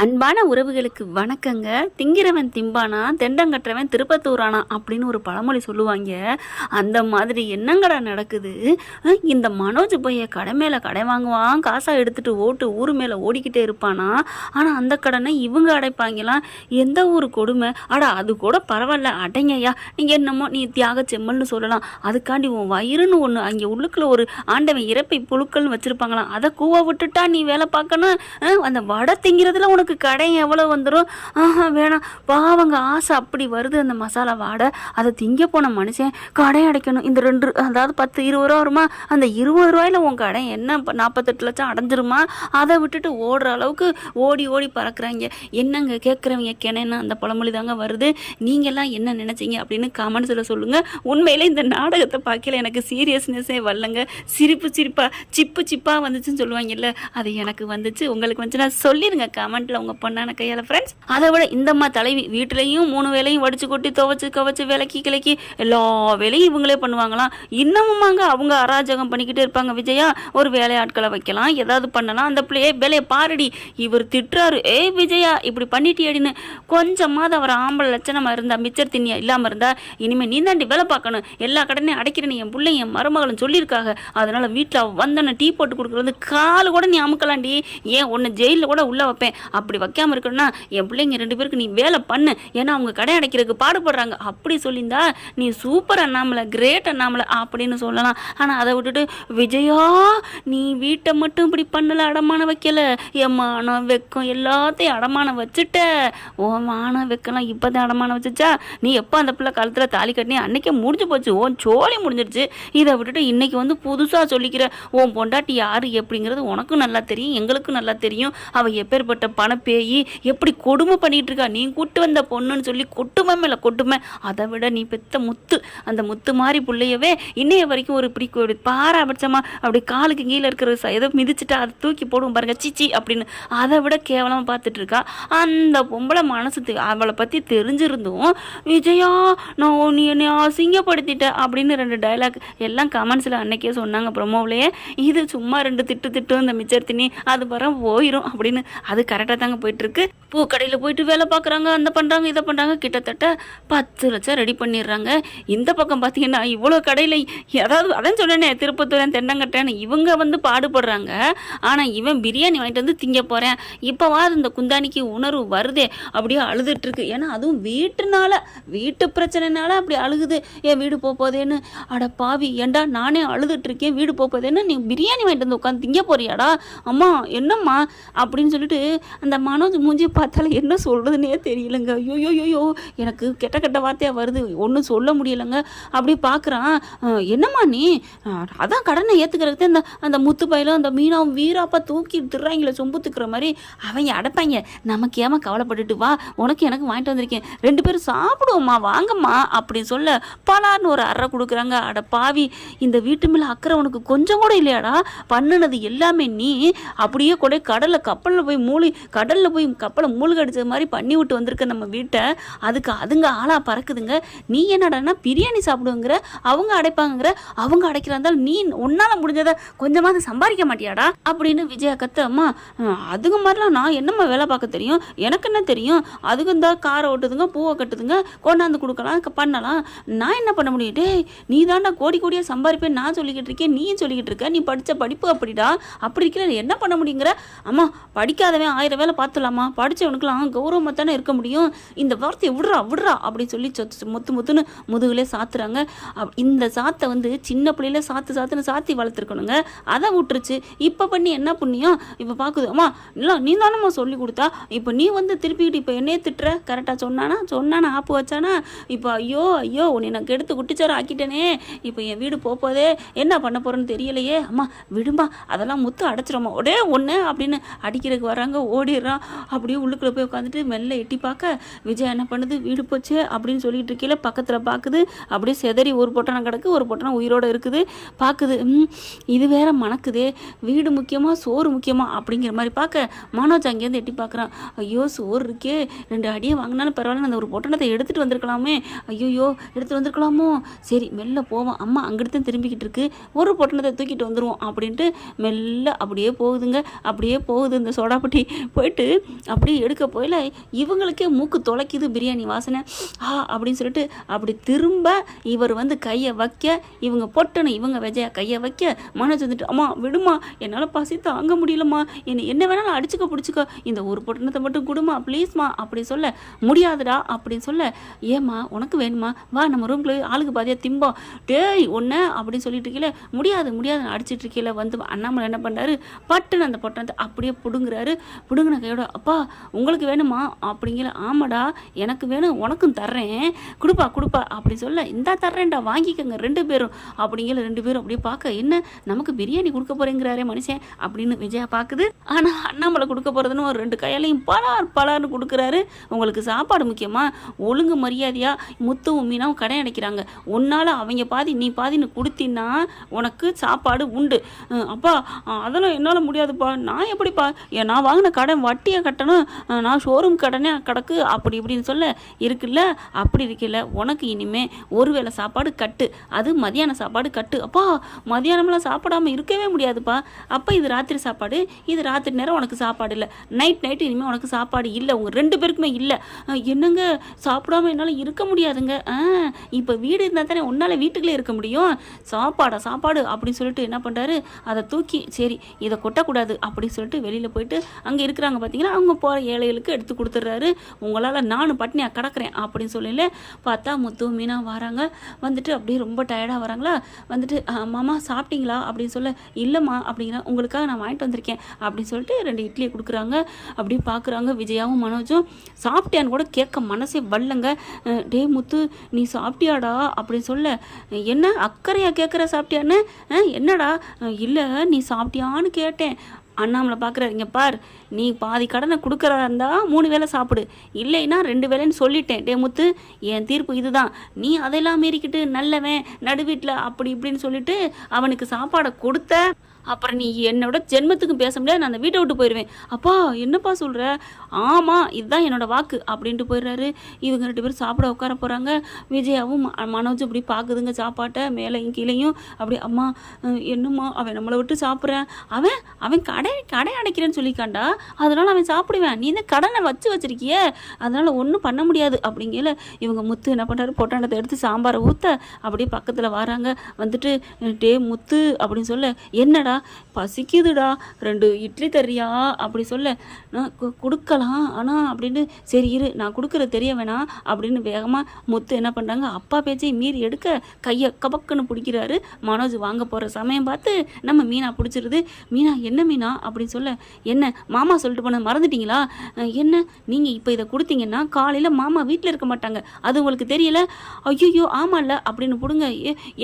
அன்பான உறவுகளுக்கு வணக்கங்க. திங்கிறவன் திம்பானா, தெண்டங்கட்டுறவன் திருப்பத்தூரானா அப்படின்னு ஒரு பழமொழி சொல்லுவாங்க. அந்த மாதிரி என்னங்கடா நடக்குது? இந்த மனோஜ் பைய கடை மேலே கடை வாங்குவான், காசா எடுத்துட்டு ஊர் மேலே ஓடிக்கிட்டே இருப்பானா. ஆனால் அந்த கடனை இவங்க அடைப்பாங்களாம். எந்த ஒரு கொடுமை! அது கூட பரவாயில்ல, அடைங்கய்யா, நீங்கள் என்னமோ நீ தியாக செம்மல்னு சொல்லலாம். அதுக்காண்டி உன் வயிறுன்னு ஒன்று அங்கே உள்ளுக்குள்ள ஒரு ஆண்டவன் இறப்பை புழுக்கள்னு வச்சுருப்பாங்களாம். அதை கூவ விட்டுட்டா நீ வேலை பார்க்கணும். அந்த வடை திங்கிறதுல உனக்கு கடை எவ்வளோ வந்துடும்? வேணாம், பாவங்க, ஆசை அப்படி வருது அந்த மசாலா வாடை. அதை திங்க போன மனுஷன் கடை அடைக்கணும். இந்த அதாவது 10-20 ரூபா வருமா? அந்த 20 ரூபாயில் உன் கடை என்ன 48 லட்சம் அடைஞ்சிருமா? அதை விட்டுட்டு ஓடுற அளவுக்கு ஓடி ஓடி பறக்குறாங்க. என்னங்க கேட்குறவங்க கிணேன்னா அந்த பழமொழி தாங்க வருது. நீங்கள்லாம் என்ன நினச்சிங்க அப்படின்னு கமெண்ட்ஸில் சொல்லுங்கள். உண்மையிலே இந்த நாடகத்தை பார்க்கல எனக்கு சீரியஸ்னஸே வரலங்க. சிப்பு சிப்பாக வந்துச்சுன்னு சொல்லுவாங்கல்ல, அது எனக்கு வந்துச்சு. உங்களுக்கு வந்துச்சு நான் சொல்லிடுங்க கமெண்ட்டில் உங்கள் பொண்ணான கையால் ஃப்ரெண்ட்ஸ். அதை விட இந்தம்மா தலைவி வீட்டிலையும் 3 வேலையும் வடிச்சு கொட்டி துவைச்சு கவச்சு விளக்கி கிளக்கி எல்லா வேலையும் இவங்களே பண்ணுவாங்களாம். இன்னமுமாங்க அவங்க அராஜகம் பண்ணிக்கிட்டே இருப்பாங்க. விஜயா ஒரு வேலையாட்களை வைக்கலாம், ஏதாவது பண்ணலாம். அந்த பிள்ளையே வேலையை பாருடி, இவர் திட்டுறாரு, விஜயா இப்படி பண்ணிட்டியாடின்னு. கொஞ்சமாவது அவர் ஆம்பளை லட்சணமாக இருந்தா, மிச்சர் திண்ணியா இல்லாமல் இருந்தா, இனிமேல் நீ தாண்டி வேலை பார்க்கணும், எல்லா கடனையும் அடைக்கிறேன்னு என் பிள்ளை என் மருமகளும் சொல்லியிருக்காங்க. அதனால வீட்டில் வந்தோன்னே டீ போட்டு கொடுக்குறது கால் கூட நீ அமுக்கலாண்டி, ஏன் ஒன்று ஜெயிலில் கூட உள்ள வைப்பேன். அப்படி வைக்காமல் இருக்கணும்னா என் பிள்ளைங்க 2 பேருக்கு நீ வேலை பண்ணு, ஏன்னா அவங்க கடை அடைக்கிறதுக்கு பாடுபடுறாங்க. அப்படி சொல்லியிருந்தா நீ சூப்பர் அண்ணாமலை, கிரேட் அண்ணாமலை அப்படின்னு சொல்லலாம். ஆனால் அதை விட்டுட்டு விஜயா நீ வீட்டை மட்டும் இப்படி பண்ணல, அடமானம் வைக்கல, என் மானம் வெக்கம் எல்லாத்தையும் அடமானம் வச்சுட்ட. ஓ மானம் வைக்கலாம் இப்போதான் அடமானம் வச்சுச்சா? நீ எப்போ அந்த பிள்ளை கழுத்தில் தாலி கட்டினி அன்னைக்கே முடிஞ்சு போச்சு, ஓன் சோழி முடிஞ்சிருச்சு. இதை விட்டுட்டு இன்னைக்கு வந்து புதுசாக சொல்லிக்கிற உன் பொண்டாட்டி யாரு எப்படிங்கிறது உனக்கும் நல்லா தெரியும், எங்களுக்கும் நல்லா தெரியும். அவள் எப்பேற்பட்ட பணப்பேயி, எப்படி கொடுமை பண்ணிட்டு இருக்கா. நீ கூட்டு வந்த பொண்ணுன்னு சொல்லி கொட்டுமை மேல கொட்டுமை. அதை விட நீ பெத்த முத்து, அந்த முத்து மாதிரி பிள்ளையவே இன்னைய வரைக்கும் ஒரு இப்படி பாராபட்சமா அப்படி காலுக்கு கீழே இருக்கிற ஏதோ மிதிச்சுட்டா அதை தூக்கி போடுவோம் பாருங்க, சிச்சி அப்படின்னு. அதை விட கேவலமா பார்த்துட்டு இருக்கா அந்த பொம்பளை. மனசு அவளை பத்தி தெரிஞ்சிருந்தும் விஜயா நான் நீ என்னை அசிங்கப்படுத்திட்ட அப்படின்னு 2 டைலாக் எல்லாம் கமெண்ட்ஸ்ல அன்னைக்கே சொன்னாங்க ப்ரொமோவிலேயே. இது சும்மா 2 திட்டு இந்த மிச்சர் திணி அது வர போயிடும் அப்படின்னு. அது கரெக்டாக தாங்க போயிட்டுருக்கு. பூக்கடையில் போயிட்டு வேலை பார்க்குறாங்க, அந்த பண்ணுறாங்க இதை பண்ணுறாங்க, கிட்டத்தட்ட 10 லட்சம் ரெடி பண்ணிடுறாங்க. இந்த பக்கம் பார்த்தீங்கன்னா இவ்வளோ கடையில் ஏதாவது அதான் சொன்னேனே திருப்பத்தூர் தெண்டங்கட்டேன்னு இவங்க வந்து பாடுபடுறாங்க. ஆனால் இவன் பிரியாணி வாங்கிட்டு வந்து திங்க போகிறேன். இப்போவாது இந்த குந்தானிக்கு உணர்வு வருதே, அப்படியே அழுதுட்டுருக்கு. ஏன்னா அதுவும் வீட்டு பிரச்சனைனால அப்படி அழுகுது. என் வீடு போதேன்னு. அட பாவி, ஏண்டா நானே அழுதுட்டுருக்கேன், வீடு போதேன்னு நீ பிரியாணி வாங்கிட்டு வந்து உட்காந்து திங்க போறியாடா? அம்மா என்னம்மா அப்படின்னு சொல்லிட்டு அந்த மனோஜ் மூஞ்சியை பார்த்தால என்ன சொல்கிறதுனே தெரியலங்க. ஐயோயோயோ எனக்கு கெட்ட வார்த்தையாக வருது, ஒன்றும் சொல்ல முடியலைங்க. அப்படி பார்க்குறான். என்னம்மா நீ அதான் கடனை ஏற்றுக்கிறதுக்கு அந்த முத்து பயிலும் அந்த மீனாவும் வீராப்பா தூக்கி திடுறாங்களே சொம்புத்துக்கிற மாதிரி அவங்க அடைப்பாங்க. நமக்கு ஏமா கவலைப்பட்டுட்டு வா, உனக்கு எனக்கு வாங்கிட்டு வந்திருக்கேன், 2 பேரும் சாப்பிடுவோம்மா வாங்கம்மா அப்படின்னு சொல்ல பலார்னு ஒரு அறை கொடுக்குறாங்க. அட பாவி, இந்த வீட்டு மேலே அக்கறை உனக்கு கொஞ்சம் கூட இல்லையாடா? பண்ணுனது எல்லாமே நீ அப்படியே கூட கடலில் போய் கப்பலை மூழ்க அடிச்சது மாதிரி பண்ணி விட்டு வந்திருக்க நம்ம வீட்டை. அதுக்கு அதுங்க ஆளா பறக்குதுங்க. நீ என்னடான்னா பிரியாணி சாப்பிடுங்கிற, அவங்க அடைப்பாங்கிற. அவங்க அடைக்கிறா இருந்தாலும் நீ உன்னால முடிஞ்சதை கொஞ்சமாவது சம்பாதிக்க மாட்டியாடா அப்படின்னு விஜயா கத்து. அம்மா அதுங்க மாதிரிலாம் நான் என்னம்மா வேலை பார்க்க தெரியும், எனக்கு என்ன தெரியும்? அதுக்கு இந்த காரை ஓட்டுதுங்க, பூவை கட்டுதுங்க, கொண்டாந்து கொடுக்கலாம், பண்ணலாம். நான் என்ன பண்ண முடியும்? டேய் நீ தாண்டா கோடியாக சம்பாதிப்பேன் நான் சொல்லிக்கிட்டு இருக்கேன், நீயும் சொல்லிக்கிட்டு இருக்க. நீ படித்த படிப்பு அப்படிடா, அப்படி இருக்கிற என்ன பண்ண முடியுங்கிற? அம்மா படிக்காதவன் 1000 வேலை பார்த்துலாமா, படித்தவனுக்குலாம் கௌரவமாக தானே இருக்க முடியும். இந்த வார்த்தையை விடுறா அப்படின்னு சொல்லி முத்துன்னு முதுகுலே சாத்துறாங்க. இந்த சாத்தை வந்து சின்ன பிள்ளையில சாத்துன்னு சாத்தி வளர்த்துருக்கணுங்க. அதை விட்டுருச்சு. இப்போ பண்ணி என்ன புண்ணியம்? இப்போ பார்க்குது. அம்மா இல்லை நீ தானம்மா சொல்லி கொடுத்தா, இப்போ நீ வந்து திருப்பிக்கிட்டு இப்போ என்னையே திட்டுற. கரெக்டாக சொன்னானா ஆப்பு வச்சானா? இப்போ ஐயோ உன்னை நான் கெடுத்து குட்டிச்சாரம் ஆக்கிட்டேனே, இப்போ என் வீடு போதே என்ன பண்ண போகிறேன்னு தெரியலையே. அம்மா விடும்பா, அதெல்லாம் முத்து அடைச்சிரோமா ஒடே ஒன்று அப்படின்னு அடிக்கிறதுக்கு வராங்க. ஓடிடுறான். அப்படியே உள்ளுக்குள்ளே போய் உட்காந்துட்டு மெல்ல எட்டி பார்க்க விஜய் என்ன பண்ணுது, வீடு போச்சு அப்படின்னு சொல்லிட்டு இருக்கையில பக்கத்தில் பார்க்குது. அப்படியே செதறி ஒரு பொட்டணம் கிடக்கு, ஒரு பொட்டணம் உயிரோடு இருக்குது. பார்க்குது, இது வேற மணக்குதே, வீடு முக்கியமாக சோறு முக்கியமாக அப்படிங்கிற மாதிரி பார்க்க மனோஜ் அங்கேருந்து எட்டி பார்க்குறான். ஐயோ சோறு இருக்கே, 2 அடியை வாங்கினாலும் பரவாயில்ல, அந்த ஒரு பொட்டணத்தை எடுத்துகிட்டு வந்திருக்கலாமே, ஐயோ எடுத்துகிட்டு வந்திருக்கலாமோ, சரி மெல்ல போவோம், அம்மா அங்கிட்டு திரும்பிக்கிட்டு இருக்கு, ஒரு பொட்டணத்தை தூக்கிட்டு வந்துடுவோம் அப்படின்ட்டு மெல்ல அப்படியே போகுதுங்க. அப்படியே போகுது இந்த சோடாப்பட்டி போயிட்டு போயிட்டு அப்படியே எடுக்க போயில இவங்களுக்கே மூக்கு தொலைக்குது பிரியாணி வாசனை. அப்படின்னு சொல்லிட்டு அப்படி திரும்ப இவர் வந்து கையை வைக்க, இவங்க பொட்டணும் இவங்க விஜயா கையை வைக்க, மனோஜ் வந்துட்டு அம்மா விடுமா, என்னால் பசி தாங்க முடியலம்மா, என்ன வேணாலும் அடிச்சுக்க பிடிச்சிக்கோ, இந்த ஒரு பொட்டணத்தை மட்டும் கொடுமா ப்ளீஸ்மா அப்படி சொல்ல, முடியாதுடா அப்படின்னு சொல்ல, ஏம்மா உனக்கு வேணுமா, வா நம்ம ரூம்ல ஆளுக்கு பாதியாக திம்போம், டேய் ஒன்று அப்படின்னு சொல்லிட்டு இருக்கீல, முடியாதுன்னு அடிச்சிட்டு இருக்கீல வந்து அண்ணாமலை என்ன பண்ணுறாரு, பட்டுன்னு அந்த பொட்டணத்தை அப்படியே பிடுங்குறாரு. பிடுங்கின கையோட அப்பா உங்களுக்கு வேணுமா அப்படிங்கிற, ஆமாடா எனக்கு வேணும் உனக்கும் தர்றேன் கொடுப்பா அப்படி சொல்ல, இந்தா தர்றேன்டா வாங்கிக்கோங்க 2 பேரும் அப்படிங்கிற. 2 பேரும் அப்படியே பார்க்க, என்ன நமக்கு பிரியாணி கொடுக்க போறேங்கிறாரே மனுஷன் அப்படின்னு விஜயா பார்க்குது. ஆனால் அண்ணாமலை கொடுக்க போகிறதுன்னு ஒரு 2 கையாலையும் பலார்னு கொடுக்குறாரு. உங்களுக்கு சாப்பாடு முக்கியமா, ஒழுங்கு மரியாதையா முத்துவும் மீனாவும் கடை அடைக்கிறாங்க, உன்னால் அவங்க பாதி நீ பாதின்னு கொடுத்தின்னா உனக்கு சாப்பாடு உண்டு. அப்பா அதெல்லாம் என்னால் முடியாதுப்பா, நான் எப்படிப்பா, நான் வாங்கின கடன் வட்டியை கட்டணும், நான் ஷோரூம் கடனே கிடக்கு அப்படி இப்படின்னு சொல்ல, இருக்குல்ல அப்படி இருக்கல, உனக்கு இனிமே ஒருவேளை சாப்பாடு கட்டு, அது மதியான சாப்பாடு கட்டு. அப்பா மதியானம்லாம் சாப்பிடாம இருக்கவே முடியாதுப்பா, அப்போ இது ராத்திரி சாப்பாடு, இது ராத்திரி நேரம் உனக்கு சாப்பாடு இல்லை, நைட் இனிமேல் உனக்கு சாப்பாடு இல்லை, உங்கள் 2 பேருக்குமே இல்லை. என்னங்க சாப்பிடாம என்னால் இருக்க முடியாதுங்க, இப்போ வீடு இருந்தால் தானே உன்னால் வீட்டுக்குள்ளே இருக்க முடியும், சாப்பாடு அப்படின்னு சொல்லிட்டு என்ன பண்ணுறாரு, அதை தூக்கி சரி இதை கொட்டக்கூடாது அப்படின்னு சொல்லிட்டு வெளியில் போயிட்டு அங்கே இருக்கிறாங்க பார்த்தீங்கன்னா அவங்க போகிற ஏழைகளுக்கு எடுத்து கொடுத்துட்றாரு. உங்களால் நானும் பட்னியாக கிடக்கிறேன் அப்படின்னு சொல்லல, பார்த்தா முத்து மீனா வராங்க. வந்துட்டு அப்படியே ரொம்ப டயர்டாக வராங்களா, வந்துட்டு மாமா சாப்பிட்டீங்களா அப்படின்னு சொல்ல, இல்லைம்மா அப்படிங்கிற, உங்களுக்காக நான் வாங்கிட்டு வந்திருக்கேன் அப்படின்னு சொல்லிட்டு 2 இட்லியை கொடுக்குறாங்க. அப்படியே பார்க்குறாங்க விஜயாவும் மனோஜும். சாப்பிட்டியான்னு கூட கேட்க மனசே வல்லங்க. டே முத்து நீ சாப்பிட்டியாடா அப்படின்னு சொல்ல, என்ன அக்கறையாக கேட்குற சாப்பிட்டியான்னு, என்னடா இல்லை நீ சாப்பிட்டியான்னு கேட்டேன். அண்ணாமலை பார்க்குறாரு, இங்கே பார் நீ பாதி கடனை கொடுக்குறதா இருந்தால் 3 வேளை சாப்பிடு, இல்லைன்னா 2 வேளைன்னு சொல்லிட்டேன். டே முத்து என் தீர்ப்பு இதுதான், நீ அதெல்லாம் மீறிக்கிட்டு நல்லவன் நடுவீட்டில் அப்படி இப்படின்னு சொல்லிட்டு அவனுக்கு சாப்பாடை கொடுத்த அப்புறம் நீ என்னோட ஜென்மத்துக்கும் பேச முடியாது, நான் அந்த வீட்டை விட்டு போயிடுவேன். அப்பா என்னப்பா சொல்கிற, ஆமாம் இதுதான் என்னோட வாக்கு அப்படின்ட்டு போயிடுறாரு. இவங்க 2 பேரும் சாப்பிட உட்கார போகிறாங்க. விஜயாவும் மனோஜும் இப்படி பார்க்குதுங்க சாப்பாட்டை மேலேயும் கீழேயும். அப்படி அம்மா என்னம்மா அவன் நம்மளை விட்டு சாப்பிட்றேன், அவன் கடை அடைக்கிறேன்னு சொல்லிக்காண்டா, அதனால் அவன் சாப்பிடுவேன், நீ இந்த கடனை வச்சிருக்கிய, அதனால் ஒன்றும் பண்ண முடியாது அப்படிங்கல. இவங்க முத்து என்ன பண்ணுறாரு, பொட்டாண்டத்தை எடுத்து சாம்பாரை ஊற்ற அப்படியே பக்கத்தில் வராங்க. வந்துட்டு டே முத்து அப்படின்னு சொல்ல, என்னடா பசிக்குதுடா 2 இட்லி தர்றியா அப்படி சொல்ல, நான் கொடுக்கலாம் ஆனால் அப்படின்னு, சரி இரு நான் கொடுக்குறது தெரிய வேணாம் அப்படின்னு வேகமாக முத்து என்ன பண்ணுறாங்க, அப்பா பேச்சை மீறி எடுக்க கையை கபக்குன்னு பிடிக்கிறாரு. மனோஜ் வாங்க போகிற சமயம் பார்த்து நம்ம மீனா பிடிச்சிருது. மீனா என்ன மீனா அப்படின்னு சொல்ல, என்ன மாமா சொல்லிட்டு போன மறந்துட்டீங்களா, என்ன நீங்கள் இப்போ இதை கொடுத்தீங்கன்னா காலையில் மாமா வீட்டில் இருக்க மாட்டாங்க, அது உங்களுக்கு தெரியல, ஐயோ ஆமாம்ல அப்படின்னு பிடுங்க,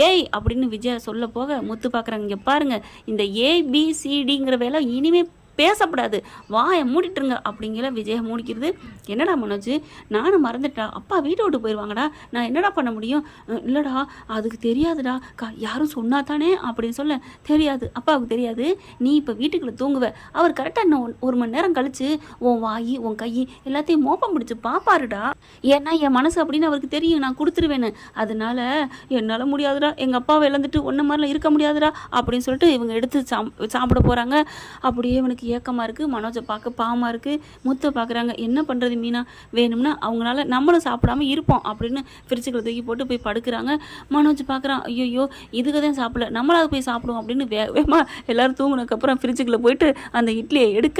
ஏய் அப்படின்னு விஜயா சொல்ல போக முத்து பார்க்குறாங்க, இங்கே பாருங்கள் இந்த ஏபிசிடிங்கிற வேலை இனிமே பேசப்படாது, வாயை மூடிட்டுருங்க அப்படிங்கிற. விஜயா மூடிக்கிறது. என்னடா மனோஜ் நானும் மறந்துட்டா, அப்பா வீட்டை விட்டு போயிடுவாங்கடா, நான் என்னடா பண்ண முடியும், இல்லைடா அதுக்கு தெரியாதுடா, யாரும் சொன்னா தானே அப்படின்னு சொல்ல, தெரியாது அப்பாவுக்கு தெரியாது, நீ இப்போ வீட்டுக்குள்ளே தூங்குவ, அவர் கரெக்டாக இன்னும் 1 மணி நேரம் கழிச்சு உன் வாய் உன் கை எல்லாத்தையும் மோப்பம் பிடிச்சி பாப்பாருடா, ஏன்னா என் மனசு அப்படின்னு அவருக்கு தெரியும் நான் கொடுத்துருவேன்னு, அதனால என்னால் முடியாதுடா, எங்கள் அப்பாவை இழந்துட்டு ஒன்று மாதிரிலாம் இருக்க முடியாதுடா அப்படின்னு சொல்லிட்டு இவங்க எடுத்து சாப்பிட போகிறாங்க. அப்படியே இவனுக்கு ஏக்கமாக இருக்குது, மனோஜை பார்க்க பாவமாக இருக்குது. முத்தை பார்க்குறாங்க, என்ன பண்ணுறது மீனா, வேணும்னா அவங்களால நம்மளும் சாப்பிடாம இருப்போம் அப்படின்னு ஃப்ரிட்ஜுக்குள்ள தூக்கி போட்டு போய் படுக்கிறாங்க. மனோஜ் பார்க்குறான், ஐயோ இதுக்கு தான் சாப்பிடல, நம்மளாவது போய் சாப்பிடுவோம் அப்படின்னு வேகமாக எல்லோரும் தூங்கினதுக்கப்புறம் ஃப்ரிட்ஜுக்குள்ளே போயிட்டு அந்த இட்லியை எடுக்க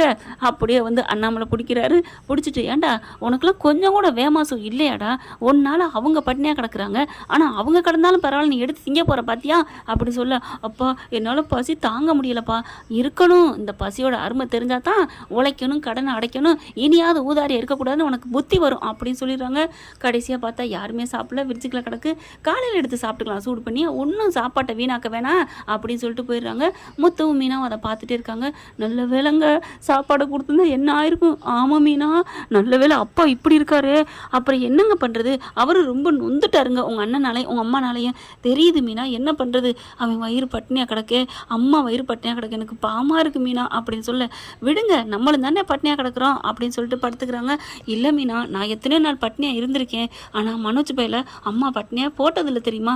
அப்படியே வந்து அண்ணாமலை பிடிக்கிறாரு. பிடிச்சிட்டு, ஏன்டா உனக்குலாம் கொஞ்சம் கூட வேமாசம் இல்லையாடா, ஒன்னால் அவங்க பட்டினியாக கிடக்குறாங்க, ஆனால் அவங்க கிடந்தாலும் பரவாயில்ல நீ எடுத்து திங்க போகிற பார்த்தியா அப்படி சொல்ல, அப்பா என்னால் பசி தாங்க முடியலப்பா, இருக்கணும் இந்த பசியோட அருமை தெரிஞ்சா தான் உழைக்கணும் கடனை அடைக்கணும், இனியாவது ஊதாரி இருக்கக்கூடாதுன்னு உனக்கு புத்தி வரும் அப்படின்னு சொல்லிடுறாங்க. கடைசியாக பார்த்தா யாருமே சாப்பிடல, ஃப்ரிட்ஜுக்குள்ள கிடக்கு, காலையில் எடுத்து சாப்பிட்டுக்கலாம் சூடு பண்ணி, ஒன்றும் சாப்பாட்டை வீணாக்க வேணாம் அப்படின்னு சொல்லிட்டு போயிடுறாங்க. முத்துவும் மீனாவும் அதை பார்த்துட்டே இருக்காங்க. நல்ல வேலைங்க சாப்பாடு கொடுத்துருந்தா என்ன ஆயிருக்கும், ஆமாம் மீனா நல்ல வேலை அப்பா இப்படி இருக்காரு, அப்புறம் என்னங்க பண்ணுறது, அவர் ரொம்ப நொந்துட்டாருங்க உங்கள் அண்ணனாலையும் உங்கள் அம்மானாலையும், தெரியுது மீனா என்ன பண்ணுறது, அவன் வயிறு பட்டினியாக கிடக்கு, அம்மா வயிறு பட்டினியாக கிடக்கு, எனக்கு பாவமாக இருக்கு மீனா அப்படின்னு சொல்ல, விடுங்க நம்மளும் தானே பட்னியாக கிடக்குறோம் அப்படின்னு சொல்லிட்டு படுத்துக்கிறாங்க. இல்லை மீனா, நான் எத்தனையோ நாள் பட்னியாக இருந்திருக்கேன், ஆனால் மனோஜ் பையில அம்மா பட்னியாக போட்டதில்லை தெரியுமா?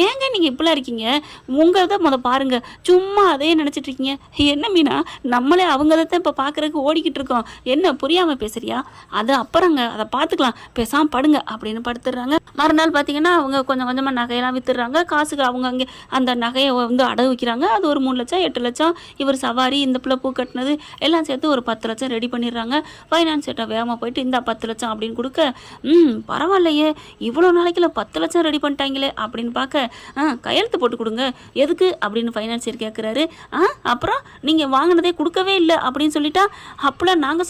ஏங்க நீங்கள் இப்படிலாம் இருக்கீங்க? உங்கள் தான் பாருங்க, சும்மா அதே நினச்சிட்டு இருக்கீங்க. என்ன மீனா, நம்மளே அவங்க தான் இப்போ பார்க்குறதுக்கு ஓடிக்கிட்டு இருக்கோம், என்ன புரியாமல் பேசுறியா? அது அப்புறங்க, அதை பார்த்துக்கலாம், பேசாமல் படுங்க அப்படின்னு படுத்துடுறாங்க. மறுநாள் பார்த்தீங்கன்னா அவங்க கொஞ்சம் கொஞ்சமாக நகையெல்லாம் வித்துடுறாங்க. காசுக்கு அவங்க அங்கே அந்த நகையை வந்து அடகு வைக்கிறாங்க. அது ஒரு 3 லட்சம் 8 லட்சம், இவர் சவாரி இந்த பிள்ளை பூ கட்டினது எல்லாம் சேர்த்து ஒரு 10 லட்சம் ரெடி பண்ணிடுறாங்க. ஃபைனான்ஸ் சேட்டை வேகமாக போயிட்டு இந்த 10 லட்சம் அப்படின்னு கொடுக்க, பரவாயில்லையே இவ்வளோ நாளைக்குள்ள 10 லட்சம் ரெடி பண்ணிட்டாங்களே அப்படின்னு பார்க்க, கையெழுத்து போட்டு கொடுங்க. எதுக்கு அப்படின்னு ஃபைனான்சியர் கேட்குறாரு. அப்புறம் நீங்கள் வாங்கினதே கொடுக்கவே இல்லை அப்படின்னு சொல்லிட்டா, அப்போலாம் நாங்கள்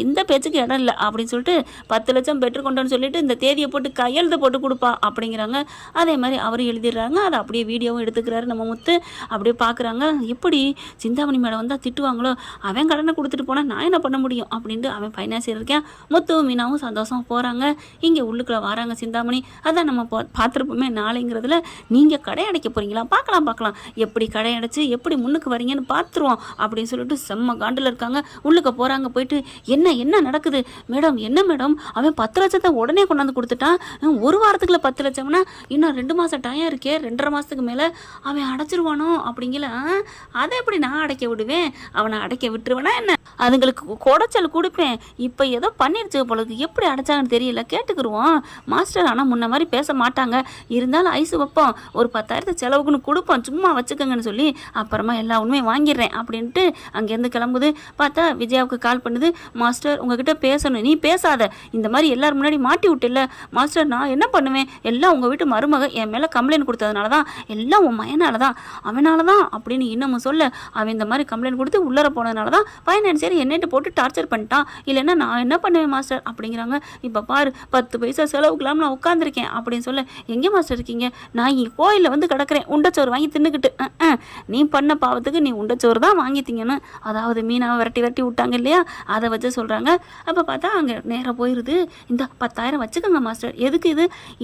இந்த பேச்சுக்கு இடம் இல்லை அப்படின்னு சொல்லிட்டு 10 லட்சம் பெற்றுக்கொண்டோன்னு சொல்லிட்டு இந்த தேதியை போட்டு கையெழுத்து போட்டு கொடுப்பா அப்படிங்கிறாங்க. அதே மாதிரி அவரும் எழுதிடுறாங்க. அதை அப்படியே வீடியோவும் எடுத்துக்கிறாரு நம்ம முத்து. அப்படியே பார்க்குறாங்க, எப்படி சிந்தாமணி மேடம் வந்தால் திட்டுவாங்களோ, அவன் கடனை கொடுத்துட்டு போனால் நான் என்ன பண்ண முடியும் அப்படின்ட்டு அவன் ஃபைனான்சியர் இருக்கேன். முத்துவும் மீனாவும் சந்தோஷம் போகிறாங்க. இங்கே உள்ளுக்குள்ளே வராங்க சிந்தாமணி. அதான் நம்ம பார்த்துருப்போமே நாளைங்கிறதுல, நீங்கள் கடை அடைக்க போகிறீங்களா, பார்க்கலாம் எப்படி கடை அடைச்சி எப்படி முன்னுக்கு வரீங்கன்னு பார்த்துருவோம் அப்படின்னு சொல்லிட்டு செம்ம காண்டில் இருக்காங்க. உள்ளுக்க போகிறாங்க. போயிட்டு என்ன நடக்குது மேடம், என்ன மேடம் அவன் 10 லட்சத்தை உடனே கொண்டாந்து கொடுத்துட்டான், ஒரு வாரத்துக்குள்ள 10 லட்சம்னா இன்னும் 2 மாதம் டைம் இருக்கே, 2.5 மாதத்துக்கு மேலே அவன் அடைச்சிருவானோ அப்படிங்கல. அதை எப்படி நான் அடைக்க விடுவேன், அவனை அடைக்க விட்டுருவேனா என்ன, அதுங்களுக்கு குடைச்சல் கொடுப்பேன். இப்போ ஏதோ பண்ணிருச்சு பொழுது, எப்படி அடைச்சாங்கன்னு தெரியல, கேட்டுக்குருவோம் மாஸ்டர். ஆனால் முன்ன மாதிரி பேச மாட்டாங்க, இருந்தாலும் ஐஸ் வைப்போம், ஒரு 10,000 செலவுக்குன்னு கொடுப்போம், சும்மா வச்சுக்கோங்கன்னு சொல்லி அப்புறமா எல்லா உண்மையும் வாங்கிடுறேன் அப்படின்ட்டு அங்கேருந்து கிளம்புது. பார்த்தா விஜயாவுக்கு கால் பண்ணுது. மாஸ்டர் உங்ககிட்ட பேசணும். நீ பேசாத, இந்த மாதிரி எல்லாரும் முன்னாடி மாட்டி விட்டுல மாஸ்டர், நான் என்ன பண்ணுவேன், எல்லாம் உங்கள் வீட்டு மருமக என் மேலே கம்ப்ளைண்ட் கொடுத்ததுனால தான், எல்லாம் உன் மயனால தான், அவனால தான் அப்படின்னு இன்னமும் சொல்ல, அவன் இந்த மாதிரி கம்ப்ளைண்ட் கொடுத்து உள்ளர போனதுனால தான் ஃபைனான்சியர் என்னட்டு போட்டு டார்ச்சர் பண்ணிட்டான், இல்லைன்னா நான் என்ன பண்ணுவேன் மாஸ்டர் அப்படிங்கிறாங்க. இப்போ பாரு 10 பைசா செலவுக்கெல்லாம் நான் உட்காந்துருக்கேன் அப்படின்னு சொல்ல, எங்கே மாஸ்டர் இருக்கீங்க, நான் இங்கே கோயிலில் வந்து கிடக்கிறேன் உண்டச்சோறு வாங்கி தின்னுக்கிட்டு. நீ பண்ண பாவத்துக்கு நீ உண்டச்சோறு தான் வாங்கி திங்கன்னு, அதாவது மீனாவை விரட்டி விட்டாங்க இல்லையா, அதை வச்சு சொல்கிறாங்க. அப்போ பார்த்தா அங்கே நேராக போயிடுது. இந்த 10,000 வச்சுக்கோங்க மாஸ்டர், எதுக்கு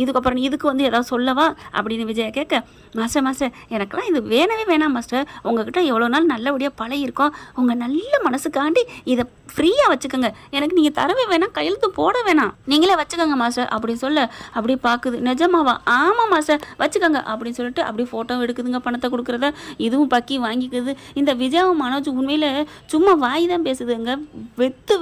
இதுக்கப்புறம் இதுக்கு வந்து ஏதாவது சொல்லவா அப்படின்னு விஜயா கேட்க, மாஸ்டர் எனக்கெல்லாம் இது வேணவே வேணாம் மாஸ்டர், உங்ககிட்ட எவ்வளோ நாள் நல்லபடியாக பழகிருக்கோம், உங்கள் நல்ல மனசுக்காண்டி இதை ஃப்ரீயாக வச்சுக்கோங்க, எனக்கு நீங்கள் தரவே வேணாம், கையெழுத்து போட வேணாம், நீங்களே வச்சுக்கோங்க மாஸ்டர் அப்படின்னு சொல்ல, அப்படியே பார்க்குது. நிஜமாவா? ஆமாம் மாஸ்டர் வச்சுக்கோங்க அப்படின்னு சொல்லிட்டு அப்படியே ஃபோட்டோ எடுக்குதுங்க, பணத்தை கொடுக்குறத இதுவும் பக்கி வாங்கிக்குது. இந்த விஜயாவும் மனோஜ் உண்மையில் சும்மா வாய் தான் பேசுதுங்க,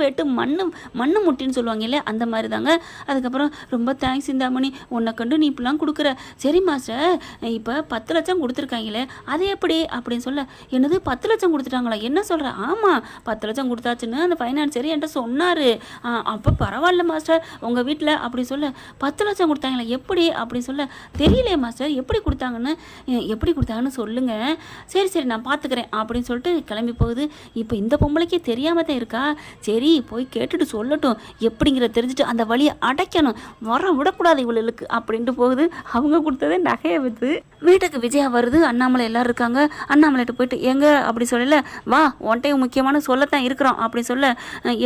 வெட்டு மண்ணு முட்டின்னு சொல்லுவாங்க இல்லையா, அந்த மாதிரி தாங்க. அதுக்கப்புறம் ரொம்ப தேங்க்ஸ் சிந்தாமணி, உன்னை கண்டு நீ இப்படிலாம் கொடுக்குற. சரி மாஸ்டர், இப்போ 10 லட்சம் கொடுத்துருக்காங்களே அது எப்படி அப்படின்னு சொல்ல, என்னது 10 லட்சம் கொடுத்துட்டாங்களா, என்ன சொல்கிற? ஆமாம் 10 லட்சம் கொடுத்தாச்சுன்னு அந்த ஃபைனான்சியர் என்கிட்ட சொன்னார். அப்போ பரவாயில்ல மாஸ்டர் உங்கள் வீட்டில் அப்படி சொல்ல, 10 லட்சம் கொடுத்தாங்களா எப்படி அப்படின்னு சொல்ல, தெரியலையே மாஸ்டர் எப்படி கொடுத்தாங்கன்னு சொல்லுங்கள். சரி நான் பார்த்துக்கிறேன் அப்படின்னு சொல்லிட்டு கிளம்பி போகுது. இப்போ இந்த பொம்பளைக்கே தெரியாமல் தான் இருக்கா, சரி போய் கேட்டுட்டு சொல்லட்டும், எப்படிங்கிற தெரிஞ்சுட்டு அந்த வழியை அடைக்கணும், வர விடக்கூடாது இவளுக்கு அப்படின்ட்டு போகுது. அவங்க கொடுத்ததே நகையை விற்று வீட்டுக்கு விஜயா வருது. அண்ணாமலை எல்லோரும் இருக்காங்க. அண்ணாமலைகிட்ட போயிட்டு எங்க அப்படி சொல்லல, வா ஒன்ட்டையும் முக்கியமான சொல்லத்தான் இருக்கிறோம் அப்படி சொல்ல,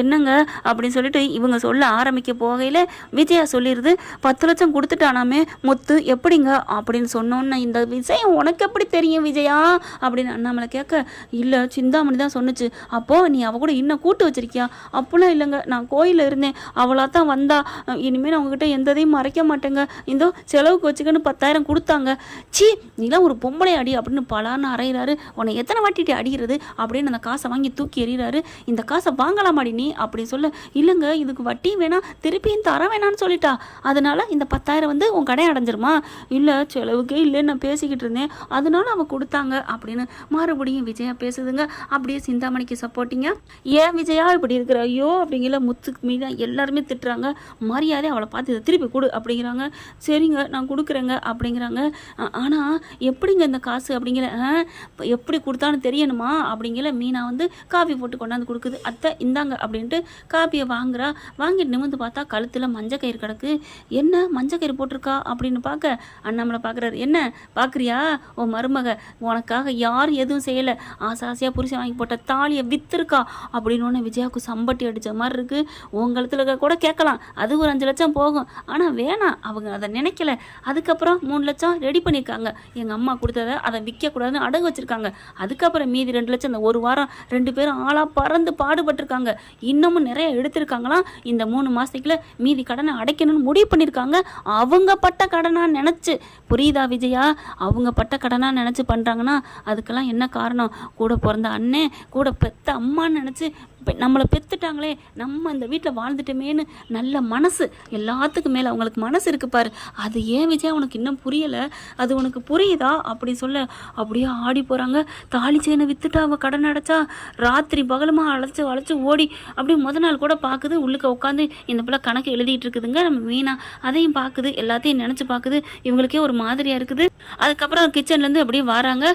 என்னங்க அப்படின்னு சொல்லிட்டு இவங்க சொல்ல ஆரம்பிக்க போகையில் விஜயா சொல்லிடுது, 10 லட்சம் கொடுத்துட்டானாமே முத்து எப்படிங்க அப்படின்னு சொன்னோன்னு, இந்த விஷயம் உனக்கு எப்படி தெரியும் விஜயா அப்படின்னு அண்ணாமலை கேட்க, இல்லை சிந்தாமணி தான் சொன்னுச்சு. அப்போது நீ அவ கூட இன்னும் கூட்டு வச்சிருக்கியா? அப்படிலாம் இல்லைங்க, நான் கோயிலில் இருந்தேன், அவளாக தான் வந்தா, இனிமேல் நான் உங்ககிட்ட எந்ததையும் மறைக்க மாட்டேங்க, இந்த செலவுக்கு வச்சுக்கன்னு 10,000 கொடுத்தாங்க. சி நீலாம் ஒரு பொம்பளை அடி அப்படின்னு பலான்னு அறையிறாரு. உன்னை எத்தனை வாட்டிட்டு அடிக்கிறது அப்படின்னு அந்த காசை வாங்கி தூக்கி எறிகிறாரு. இந்த காசை வாங்கலாமாடி நீ அப்படின்னு சொல்ல, இல்லைங்க இதுக்கு வட்டி வேணாம் திருப்பியும் தர வேணான்னு சொல்லிட்டா, அதனால இந்த 10,000 வந்து உன் கடை அடைஞ்சிருமா? இல்லை செலவுக்கே இல்லைன்னு நான் பேசிக்கிட்டு இருந்தேன், அதனால அவன் கொடுத்தாங்க அப்படின்னு மறுபடியும் விஜயா பேசுதுங்க. அப்படியே சிந்தாமணிக்கு சப்போர்ட்டிங்க. ஏன் விஜயா இப்படி இருக்கிற, ஐயோ அப்படிங்கிற முத்துக்கு மீது எல்லாருமே திட்டுறாங்க. மரியாதை அவளை பார்த்து இதை திருப்பி கொடு அப்படிங்கிறாங்க. சரிங்க நான் கொடுக்குறேங்க அப்படிங்கிறாங்க. ஆனால் எப்படிங்க இந்த காசு அப்படிங்கிற, எப்படி கொடுத்தான்னு தெரியணுமா அப்படிங்கிற மீனா வந்து காஃபி போட்டு கொண்டாந்து கொடுக்குது. அத்தை இந்தாங்க அப்படின்ட்டு காப்பியை வாங்குறா. வாங்கிட்டு நிமிந்து பார்த்தா கழுத்தில் மஞ்சள் கயிறு கிடக்கு. என்ன மஞ்சள் கயிறு போட்டிருக்கா அப்படின்னு பார்க்க அண்ணாமலை பார்க்குறாரு. என்ன பார்க்குறியா, உன் மருமக உனக்காக யாரும் எதுவும் செய்யலை, ஆசாசியாக புருஷன் வாங்கி போட்ட தாலியை விற்றுருக்கா அப்படின்னு விஜயாவுக்கு சம்பட்டி அடித்த மாதிரி இருக்குது. உன் கழுத்தில் கூட கேட்கலாம், அது ஒரு 5 லட்சம் போகும், ஆனால் வேணாம் அவங்க அதை நினைக்கல. அதுக்கப்புறம் 3 லட்சம் ரெடி பண்ணியிருக்காங்க, எங்கள் அம்மா கொடுத்ததை அதை விற்கக்கூடாதுன்னு அடகு வச்சுருக்காங்க. அதுக்கப்புறம் மீதி 2 லட்சம் இந்த ஒரு வாரம் 2 பேரும் ஆளா பறந்து பாடுபட்டிருக்காங்க. இன்னமும் நிறைய எடுத்திருக்காங்களாம். இந்த 3 மாசத்துக்குள்ள மீதி கடனை அடைக்கணும்னு முடிவு பண்ணியிருக்காங்க. அவங்க பட்ட கடனா நினைச்சு, புரியுதா விஜயா? அவங்க பட்ட கடனா நினைச்சு பண்றாங்கன்னா அதுக்கெல்லாம் என்ன காரணம்? கூட பிறந்த அண்ணன், கூட பெத்த அம்மான்னு நினைச்சு நம்மளை பெற்றுட்டாங்களே, நம்ம இந்த வீட்டில் வாழ்ந்துட்டோமேன்னு நல்ல மனசு, எல்லாத்துக்கும் மேலே அவங்களுக்கு மனசு இருக்கு பாரு. அது ஏன் விஜயா உனக்கு இன்னும் புரியலை? அது உனக்கு புரியுதா? அப்படி சொல்ல அப்படியே ஆடி போகிறாங்க. தாலி செயினை விற்றுட்டு அவள் கடன் அடைச்சா, ராத்திரி பகலுமா அழைச்சி ஓடி அப்படியே முத நாள் கூட பார்க்குது. உள்ளுக்க உட்காந்து இந்த பிள்ளை கணக்கு எழுதிட்டு இருக்குதுங்க. நம்ம மீனா அதையும் பார்க்குது, எல்லாத்தையும் நினச்சி பார்க்குது. இவங்களுக்கே ஒரு மாதிரியாக இருக்குது. அதுக்கப்புறம் கிச்சன்லேருந்து அப்படியே வராங்க.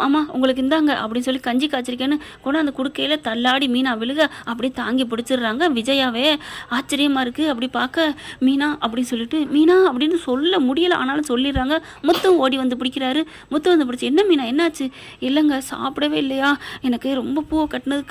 அம்மா உங்களுக்கு இந்தாங்க அப்படின்னு சொல்லி கஞ்சி காய்ச்சிருக்கேன்னு கொண்டாந்து கொடுக்கையில் தள்ளாடி மீனா விழுக அப்படி தாங்கி பிடிச்சிடுறாங்க. விஜயாவே ஆச்சரியமா இருக்கு. அப்படி பார்க்க மீனா அப்படின்னு சொல்லிட்டு மீனா அப்படின்னு சொல்ல முடியல, ஆனாலும் சொல்லிடுறாங்க. முத்து ஓடி வந்து பிடிக்கிறாரு. முத்து வந்து பிடிச்சி, என்ன மீனா என்னாச்சு? இல்லைங்க சாப்பிடவே இல்லையா, எனக்கு ரொம்ப பூவை கட்டினது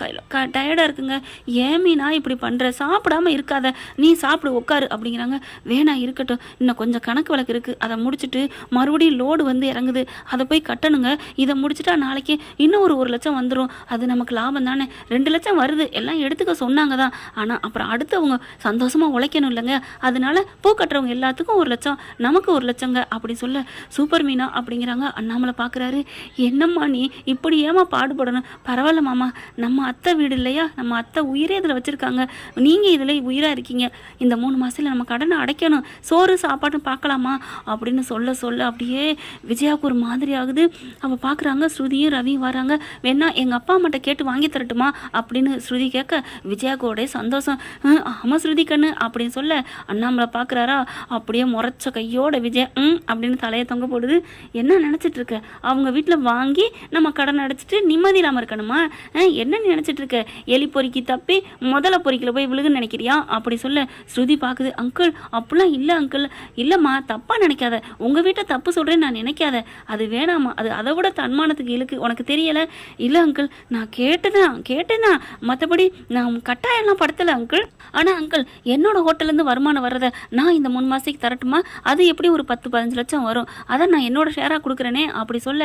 டயர்டாக இருக்குங்க. ஏன் மீனா இப்படி பண்ணுற? சாப்பிடாம இருக்காத, நீ சாப்பிடு உட்காரு அப்படிங்கிறாங்க. வேணா இருக்கட்டும், இன்னும் கொஞ்சம் கணக்கு வழக்கு இருக்குது, அதை முடிச்சுட்டு மறுபடியும் லோடு வந்து இறங்குது, அதை போய் கட்டணுங்க. இதை முடிச்சுட்டா நாளைக்கு இன்னும் ஒரு 1 லட்சம் வந்துடும். அது நமக்கு லாபம் தானே. 2 லட்சம் வருது, எல்லாம் எடுத்துக்க சொன்னாங்க தான். ஆனால் அப்புறம் அடுத்தவங்க சந்தோஷமாக உழைக்கணும் இல்லைங்க. அதனால பூ கட்டுறவங்க எல்லாத்துக்கும் 1 லட்சம், நமக்கு 1 லட்சங்க அப்படி சொல்ல, சூப்பர் மீனா அப்படிங்கிறாங்க. அண்ணாமலை பார்க்குறாரு. என்னம்மா நீ இப்படி ஏமா பாடுபடணும்? பரவாயில்ல மாமா, நம்ம அத்தை வீடு இல்லையா, நம்ம அத்தை உயிரே இதில் வச்சுருக்காங்க, நீங்கள் இதில் உயிராக இருக்கீங்க. இந்த 3 மாதத்தில் நம்ம கடனை அடைக்கணும், சோறு சாப்பாடு பார்க்கலாமா அப்படின்னு சொல்ல அப்படியே விஜயாவுக்கு ஒரு மாதிரி ஆகுது. அவள் பார்க்குறாங்க. ஸ்ருதியும் ரவியும் வராங்க. வேணா எங்கள் அப்பா அம்மாட்ட கேட்டு வாங்கி தரட்டுமா அப்படின்னு ஸ்ருதி கேட்க, விஜயாக்கோடைய சந்தோஷம். ஆமாம் ஸ்ருதி கண்ணு அப்படின்னு சொல்ல, அண்ணாமலை பார்க்குறாரா. அப்படியே முறைச்ச கையோட விஜயா அப்படின்னு தலையை தொங்க போடுது. என்ன நினச்சிட்டு இருக்க? அவங்க வீட்டில் வாங்கி நம்ம கடன் அடைச்சிட்டு நிம்மதி இல்லாமல் இருக்கணுமா? என்ன நினச்சிட்டு இருக்க? எலி பொறுக்கி தப்பி முதல்ல பொறிக்கில் போய் விழுகுன்னு நினைக்கிறியா அப்படி சொல்ல, ஸ்ருதி பார்க்குது. அங்கிள் அப்படிலாம் இல்லை அங்கிள். இல்லைம்மா தப்பாக நினைக்காத, உங்கள் வீட்டை தப்பு சொல்கிறேன்னு நான் நினைக்காத, அது வேணாமா, அது அதை விட தன்மானத்துக்கு இழுக்கு, உனக்கு தெரியலை? இல்லை அங்கிள், நான் கேட்டேதான், மற்றபடி நான் கட்டாயம்லாம் படுத்தலை அங்கிள். ஆனால் அங்கிள், என்னோட ஹோட்டல்லேருந்து வருமானம் வர்றதை நான் இந்த 3 மாதத்துக்கு தரட்டுமா? அது எப்படி ஒரு 10-15 லட்சம் வரும், அதை நான் என்னோட ஷேராக கொடுக்குறேனே அப்படி சொல்ல,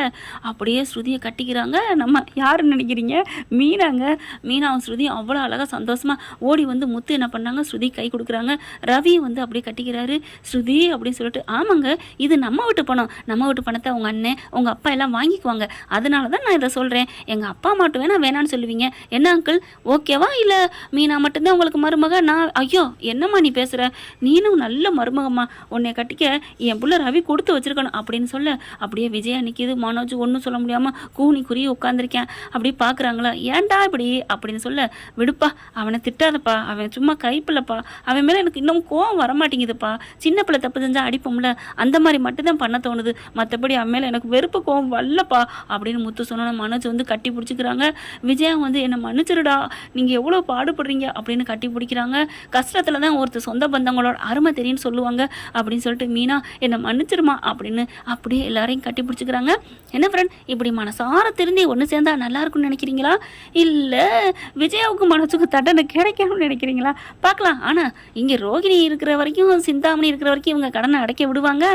அப்படியே ஸ்ருதியை கட்டிக்கிறாங்க. நம்ம யாருன்னு நினைக்கிறீங்க? மீனாங்க. மீனாவும் ஸ்ருதி அவ்வளோ அழகாக சந்தோஷமாக ஓடி வந்து முத்து என்ன பண்ணாங்க, ஸ்ருதி கை கொடுக்குறாங்க. ரவி வந்து அப்படியே கட்டிக்கிறாரு. ஸ்ருதி அப்படின்னு சொல்லிட்டு, ஆமாங்க இது நம்ம வீட்டு பணம், நம்ம வீட்டு பணத்தை உங்கள் அண்ணன் உங்கள் அப்பா எல்லாம் வாங்கிக்குவாங்க, அதனால தான் நான் இதை சொல்கிறேன். எங்கள் அப்பா மட்டும் வேணான்னு சொல்லுவீங்க, என்ன அங்கிள் ஓகேவா? இல்லை மீனா மட்டும்தான் உங்களுக்கு மருமக? நான் ஐயோ என்னம்மா நீ பேசுகிற, நீனும் நல்ல மருமகம்மா, உன்னை கட்டிக்க என் புள்ள ரவி கொடுத்து வச்சிருக்கணும் அப்படின்னு சொல்ல, அப்படியே விஜயா நிற்கிது. மனோஜ் ஒன்றும் சொல்ல முடியாமல் கூனி குறி உட்காந்துருக்கேன். அப்படி பார்க்குறாங்களா, ஏன்டா இப்படி அப்படின்னு சொல்ல, விடுப்பா அவனை திட்டாதப்பா, அவன் சும்மா கைப்பில்லப்பா, அவன் மேலே எனக்கு இன்னும் கோவம் வரமாட்டேங்குதுப்பா, சின்ன பிள்ளை தப்பு செஞ்சால் அடிப்போம்ல, அந்த மாதிரி மட்டும்தான் பண்ண தோணுது, மற்றபடி அவன் மேலே எனக்கு வெறுப்பு கோவம் வரலப்பா அப்படின்னு முத்து சொன்னோன்னா மனோஜ் வந்து கட்டி பிடிச்சிக்கிறாங்க. விஜயா வந்து என்னை மன்னிச்சிருடா, நீங்கள் எவ்வளோ பாடுபடுறீங்க அப்படின்னு கட்டி பிடிக்கிறாங்க. கஷ்டத்தில் தான் ஒருத்தர் சொந்த பந்தங்களோட அருமை தெரியும்னு சொல்லுவாங்க அப்படின்னு சொல்லிட்டு, மீனா என்னை மன்னிச்சிருமா அப்படின்னு அப்படியே எல்லாரையும் கட்டி பிடிச்சிக்கிறாங்க. என்ன ஃப்ரெண்ட், இப்படி மனசார திருந்தி ஒன்று சேர்ந்தா நல்லா இருக்கும்னு நினைக்கிறீங்களா? இல்லை விஜயாவுக்கு மனசுக்கு தண்டனை கிடைக்கணும்னு நினைக்கிறீங்களா? பார்க்கலாம். ஆனால் இங்கே ரோகிணி இருக்கிற வரைக்கும், சிந்தாமணி இருக்கிற வரைக்கும் இவங்க கடனை அடைக்க விடுவாங்க?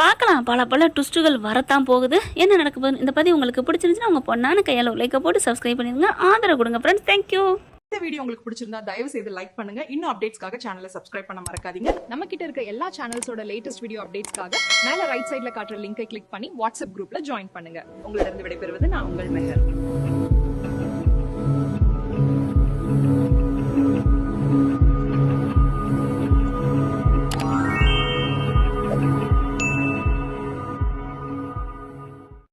பார்க்கலாம். பல ட்விஸ்ட்டுகள் வரத்தான் போகுது. என்ன நடக்க போகுது? இந்த பதிவு உங்களுக்கு பிடிச்சிருந்துச்சுன்னா உங்கள் பொண்ணான கையால் லைக்கை போட்டு சப்ஸ்கிரைப் பண்ணிடுங்க, ஆதரவு கொடுங்க ஃப்ரெண்ட்ஸ். தேங்க்யூ. இந்த வீடியோ உங்களுக்கு பிடிச்சிருந்தா தயவு செய்து லைக் பண்ணுங்க. இன்னும் அப்டேட்ஸ்க்காக சேனலை சப்ஸ்கிரைப் பண்ண மறக்காதீங்க. நம்ம கிட்ட இருக்க எல்லா சேனல்ஸோட லேட்டஸ்ட் வீடியோ அப்டேட்ஸ்க்காக மேல ரைட் சைடுல காட்டுற லிங்கை கிளிக் பண்ணி வாட்ஸ்அப் குரூப்ல ஜாயின் பண்ணுங்க. உங்களிடம் விடைபெறுவது நான் உங்கள் மெஹர்.